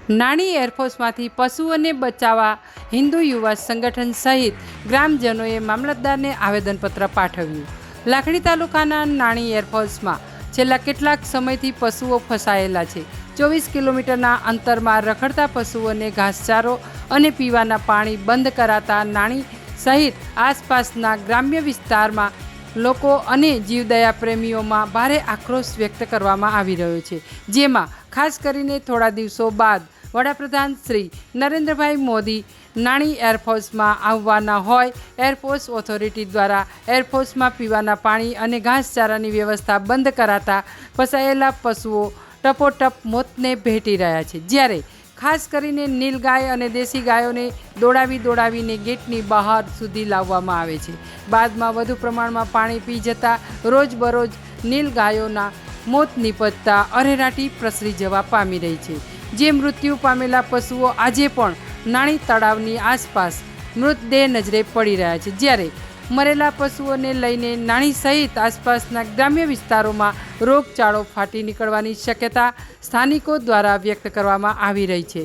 નાણી એરફોર્સમાંથી પશુઓને બચાવવા હિન્દુ યુવા સંગઠન સહિત ગ્રામજનોએ મામલતદારને આવેદનપત્ર પાઠવ્યું. લાખણી તાલુકાના નાણી એરફોર્સમાં છેલ્લા કેટલાક સમયથી પશુઓ ફસાયેલા છે. 24 કિલોમીટરના અંતરમાં રખડતા પશુઓને ઘાસચારો અને પીવાના પાણી બંધ કરાતા નાણી સહિત આસપાસના ગ્રામ્ય વિસ્તારમાં લોકો અને જીવદયા પ્રેમીઓમાં ભારે આક્રોશ વ્યક્ત કરવામાં આવી રહ્યો છે. જેમાં ખાસ કરીને થોડા દિવસો બાદ વડાપ્રધાન શ્રી નરેન્દ્રભાઈ મોદી નાણી એરફોર્સમાં આવવાના હોય એરફોર્સ ઓથોરિટી દ્વારા એરફોર્સમાં પીવાના પાણી અને ઘાસચારાની વ્યવસ્થા બંધ કરાતા ફસાયેલા પશુઓ ટપોટપ મોતને ભેટી રહ્યા છે. જ્યારે ખાસ કરીને નીલગાય અને દેશી ગાયોને દોડાવીને ગેટની બહાર સુધી લાવવામાં આવે છે. બાદમાં વધુ પ્રમાણમાં પાણી પી જતા રોજબરોજ નીલગાયોના મોત નીપજતા અરેરાટી પ્રસરી જવા પામી રહી છે. જે મૃત્યુ પામેલા પશુઓ આજે પણ નાણી તળાવની આસપાસ મૃતદેહ નજરે પડી રહ્યા છે. જ્યારે મરેલા પશુઓને લઈને નાણી સહિત આસપાસના ગ્રામ્ય વિસ્તારોમાં રોગચાળો ફાટી નીકળવાની શક્યતા સ્થાનિકો દ્વારા વ્યક્ત કરવામાં આવી રહી છે.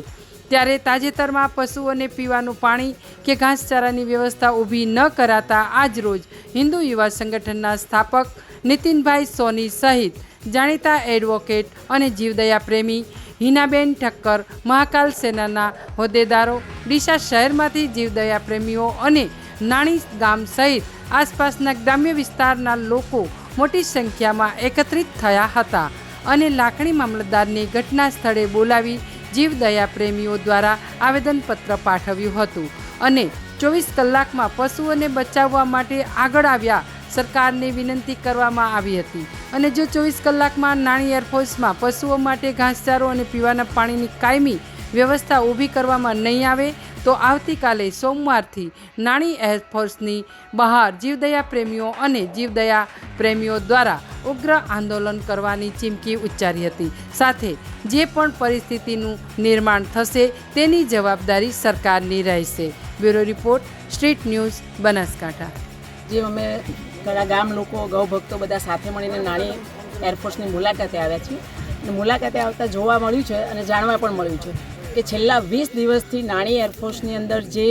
ત્યારે તાજેતરમાં પશુઓને પીવાનું પાણી કે ઘાસચારાની વ્યવસ્થા ઊભી ન કરાતા આજરોજ હિન્દુ યુવા સંગઠનના સ્થાપક નીતિનભાઈ સોની સહિત જાણીતા એડવોકેટ અને જીવદયા પ્રેમી હિનાબેન ઠક્કર, મહાકાલ સેનાના હોદ્દેદારો, ડીસા શહેરમાંથી જીવદયા પ્રેમીઓ અને નાણી ગામ સહિત આસપાસના ગ્રામ્ય વિસ્તારના લોકો મોટી સંખ્યામાં એકત્રિત થયા હતા અને લાખણી મામલતદારને ઘટના સ્થળે બોલાવી જીવદયા પ્રેમીઓ દ્વારા આવેદનપત્ર પાઠવ્યું હતું અને 24 કલાકમાં પશુઓને બચાવવા માટે આગળ આવ્યા સરકારને વિનંતી કરવામાં આવી હતી. અને જો 24 કલાકમાં નાણી એરફોર્સમાં પશુઓ માટે ઘાસચારો અને પીવાના પાણીની કાયમી વ્યવસ્થા ઊભી કરવામાં નહીં આવે તો આવતીકાલે સોમવારથી નાણી એરફોર્સની બહાર જીવદયા પ્રેમીઓ અને જીવદયા પ્રેમીઓ દ્વારા ઉગ્ર આંદોલન કરવાની ચીમકી ઉચ્ચારી હતી. સાથે જે પણ પરિસ્થિતિનું નિર્માણ થશે તેની જવાબદારી સરકારની રહેશે. Bureau report, street news, Banaskantha. જે અમે ઘણા ગામ લોકો, ગૌભક્તો બધા સાથે મળીને નાણી એરફોર્સની મુલાકાતે આવ્યા છીએ અને મુલાકાતે આવતા જોવા મળ્યું છે અને જાણવા પણ મળ્યું છે કે છેલ્લા 20 દિવસથી નાણી એરફોર્સની અંદર જે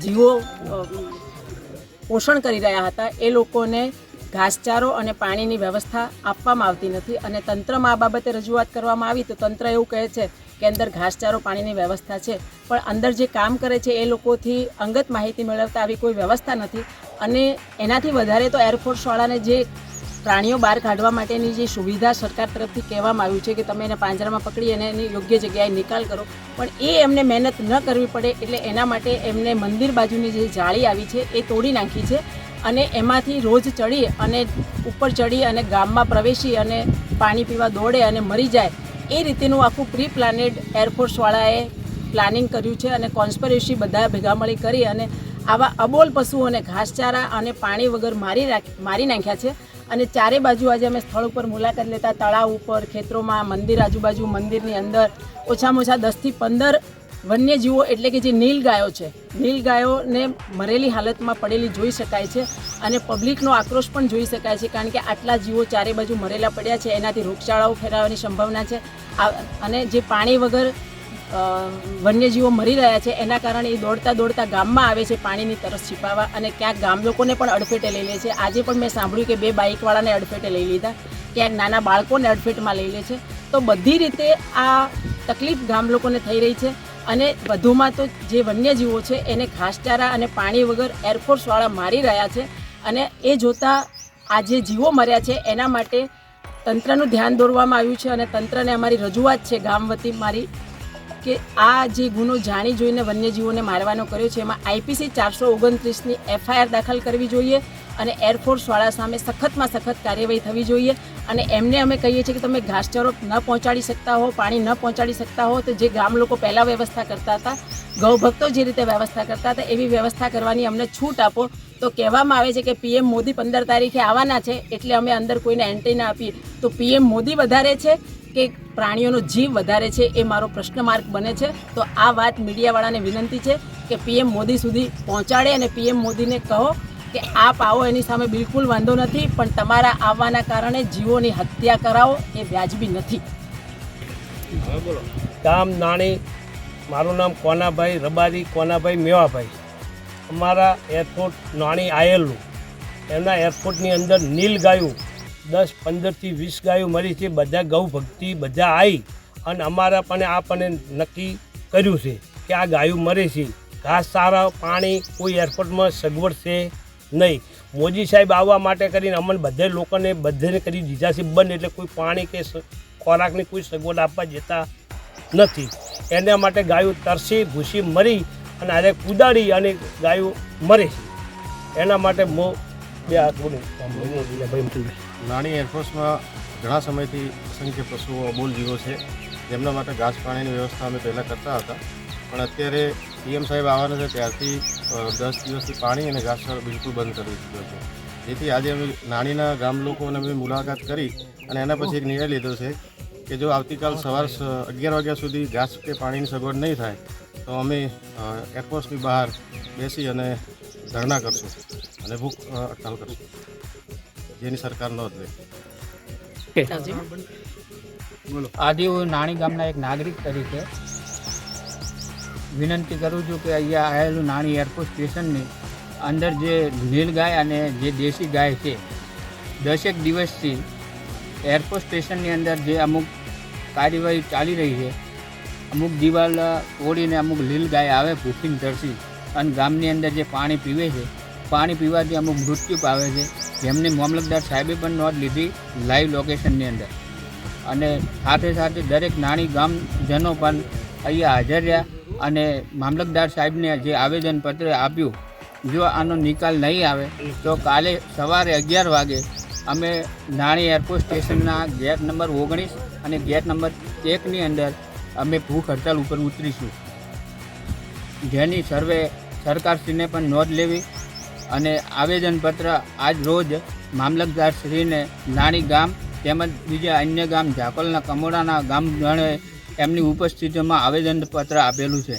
જીવો પોષણ કરી રહ્યા હતા એ લોકોને ઘાસચારો અને પાણીની વ્યવસ્થા આપવામાં આવતી નથી અને તંત્રમાં આ બાબતે રજૂઆત કરવામાં આવી તો તંત્ર એવું કહે છે કે અંદર ઘાસચારો પાણીની વ્યવસ્થા છે, પણ અંદર જે કામ કરે છે એ લોકોથી અંગત માહિતી મેળવતા આવી કોઈ વ્યવસ્થા નથી. અને એનાથી વધારે તો એરફોર્સવાળાને જે પ્રાણીઓ બહાર કાઢવા માટેની જે સુવિધા સરકાર તરફથી કહેવામાં આવ્યું છે કે તમે એને પાંજરામાં પકડી અને એની યોગ્ય જગ્યાએ નિકાલ કરો, પણ એ એમને મહેનત ન કરવી પડે એટલે એના માટે એમને મંદિર બાજુની જે જાળી આવી છે એ તોડી નાખી છે અને એમાંથી રોજ ચડી અને ઉપર ચડી અને ગામમાં પ્રવેશી અને પાણી પીવા દોડે અને મરી જાય એ રીતેનું આખું પ્રી પ્લાનેડ એરફોર્સવાળાએ પ્લાનિંગ કર્યું છે અને કોન્સ્પિરસી બધા ભેગા મળી કરી અને આવા અબોલ પશુઓને ઘાસચારા અને પાણી વગર મારી નાખ્યા છે. અને ચારે બાજુ આજે અમે સ્થળ ઉપર મુલાકાત લેતા તળાવ ઉપર, ખેતરોમાં, મંદિર આજુબાજુ, મંદિરની અંદર ઓછામાં ઓછા 10 થી 15 વન્યજીવો એટલે કે જે નીલગાયો છે, નીલગાયોને મરેલી હાલતમાં પડેલી જોઈ શકાય છે અને પબ્લિકનો આક્રોશ પણ જોઈ શકાય છે કારણ કે આટલા જીવો ચારે બાજુ મરેલા પડ્યા છે. એનાથી રોગચાળાઓ ફેલાવાની સંભાવના છે અને જે પાણી વગર વન્યજીવો મરી રહ્યા છે એના કારણે એ દોડતા ગામમાં આવે છે પાણીની તરસ छिपावा અને ક્યાંક ગામ લોકોને પણ અડફેટે લઈ લે છે. આજે પણ મેં સાંભળ્યું કે 2 બાઇકવાળાને અડફેટે લઈ લીધા, ક્યાંક નાના બાળકોને અડફેટમાં લઈ લે છે. તો બધી રીતે આ તકલીફ ગામ લોકોને થઈ રહી છે અને વધુમાં તો જે વન્યજીવો છે એને ઘાસચારા અને પાણી વગર એરફોર્સવાળા મારી રહ્યા છે અને એ જોતાં આ જે જીવો મર્યા છે એના માટે તંત્રનું ધ્યાન દોરવામાં આવ્યું છે અને તંત્રને અમારી રજૂઆત છે ગામ વતી મારી કે આ જે ગુનો જાણી જોઈને વન્યજીવોને મારવાનો કર્યો છે એમાં IPC 429ની FIR દાખલ કરવી જોઈએ અને એરફોર્સવાળા સામે સખતમાં સખત કાર્યવાહી થવી જોઈએ. અને એમને અમે કહીએ છીએ કે તમે ઘાસચારો ન પહોંચાડી શકતા હો, પાણી ન પહોંચાડી શકતા હો તો જે ગામ લોકો પહેલાં વ્યવસ્થા કરતા હતા, ગૌભક્તો જે રીતે વ્યવસ્થા કરતા હતા એવી વ્યવસ્થા કરવાની અમને છૂટ આપો. તો કહેવામાં આવે છે કે PM મોદી 15 તારીખે આવવાના છે એટલે અમે અંદર કોઈને એન્ટ્રી ના આપીએ. તો PM મોદી વધારે છે કે પ્રાણીઓનો જીવ વધારે છે એ મારો પ્રશ્ન માર્ક બને છે. તો આ વાત મીડિયાવાળાને વિનંતી છે કે PM મોદી સુધી પહોંચાડે અને PM મોદીને કહો કે આપ આવો એની સામે બિલકુલ વાંધો નથી, પણ તમારા આવવાના કારણે જીવોની હત્યા કરાવો એ વ્યાજબી નથી. બોલો. ગામ નાણી, મારું નામ કોનાભાઈ રબારી, કોનાભાઈ મેવાભાઈ. અમારા એરપોર્ટ નાણી આવેલું, એમના એરપોર્ટની અંદર નીલ ગાયું 10, 15થી 20 ગાયો મરી છે. બધા ગૌ ભક્તિ બધા આવી અને અમારા પણ આપણને નક્કી કર્યું છે કે આ ગાયો મરે છે. ઘાસ સારા, પાણી, કોઈ એરપોર્ટમાં સગવડ છે નહીં. મોદી સાહેબ આવવા માટે કરીને અમને બધા લોકોને બધાને કરી દીધા છે બંધ, એટલે કોઈ પાણી કે ખોરાકની કોઈ સગવડ આપવા જતા નથી. એના માટે ગાયો તરસી ભૂસી મરી અને આજે કુદાડી અને ગાયો મરે છે. એના માટે બે હાથ બોલું. નાણી એરફોર્સમાં ઘણા સમયથી અસંખ્ય પશુઓ અબોલ જીવો છે, જેમના માટે ઘાસ પાણીની વ્યવસ્થા અમે પહેલાં કરતા હતા. પણ અત્યારે પીએમ સાહેબ આવવાના છે ત્યારથી 10 દિવસથી પાણી અને ઘાસચારો બિલકુલ બંધ કરી દીધો છે. જેથી આજે અમે નાણીના ગામ લોકોને અમે મુલાકાત કરી અને એના પછી એક નિર્ણય લીધો છે કે જો આવતીકાલ સવાર 11 વાગ્યા સુધી ઘાસ કે પાણીની સગવડ નહીં થાય તો અમે એરફોર્સની બહાર બેસી અને ધરણા કરશું અને ભૂખ હડતાલ કરશું, જેની સરકાર નોંધ લે. આજે હું નાણી ગામના એક નાગરિક તરીકે વિનંતી કરું છું કે અહીંયા આવેલું નાણી એરપોર્ટ સ્ટેશનની અંદર જે નીલ ગાય અને જે દેશી ગાય છે, 10 દિવસથી એરપોર્ટ સ્ટેશનની અંદર જે અમુક કાર્યવાહી ચાલી રહી છે, અમુક દિવાલ તોડીને અમુક લીલ ગાય આવે ભૂખીને તરસી અને ગામની અંદર જે પાણી પીવે છે, પાણી પીવાથી અમુક મૃત્યુ પામે છે, જેમને મામલતદાર સાહેબે પણ નોંધ લીધી લાઈવ લોકેશનની અંદર. અને સાથે સાથે દરેક નાની ગામજનો પણ અહીંયા હાજર રહ્યા અને મામલતદાર સાહેબને જે આવેદનપત્ર આપ્યું, જો આનો નિકાલ નહીં આવે તો કાલે સવારે 11 વાગે અમે નાણી એરપોર્ટ સ્ટેશનના ગેટ નંબર 19 અને ગેટ નંબર 1ની અંદર અમે ભૂખ હડતાલ ઉપર ઉતરીશું, જેની સર્વે સરકારશ્રીને પણ નોંધ લેવી અને આવેદનપત્ર આજ રોજ મામલતદારશ્રીને નાણી ગામ તેમજ બીજા અન્ય ગામ ઝાકોલના કમોડાના ગામજનોએ એમની ઉપસ્થિતિમાં આવેદનપત્ર આપેલું છે.